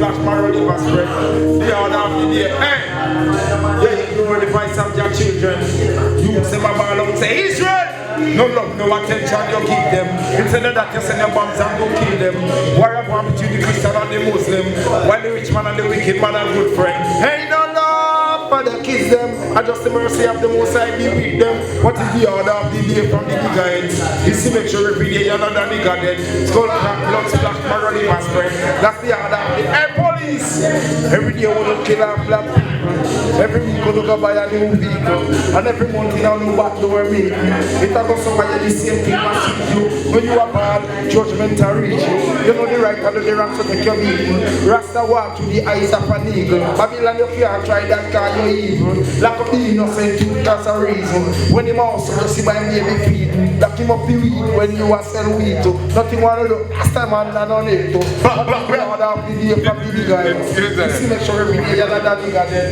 splash, marrow, liver spread. The order of the day. Hey! Yeah, you know the voice of your children. You say my ball out, say Israel! No love, no attention, you keep them. Instead of that, you send your bombs and go kill them. War upon between the Christian and the Muslim. While the rich man and the wicked man are good friends. Hey, no love for the kids them. I just the mercy of the Most High be with them. What is the order of the day from the nigger head? This is make sure every day you're not a nigger dead. Skull crack, blood splash, marrow, liver spread. That's the order of the air police. Every day I want to kill our black people. Every week you go buy a new vehicle. And every month you know new back door me. It a go somebody the same thing as you. When you are bad, judgment will reach you. You know the right and the wrong to take your beating. Rasta walk through the eyes of an eagle. Babylon you can't try that car you're evil. Lack of the innocent you cause a reason. When him also you see my baby feet. Lock him up the weed when you are sell weed to. Nothing want to do. Rasta man and on it to. But the order of the day from the guy. You see make sure every day you're not that nigga then.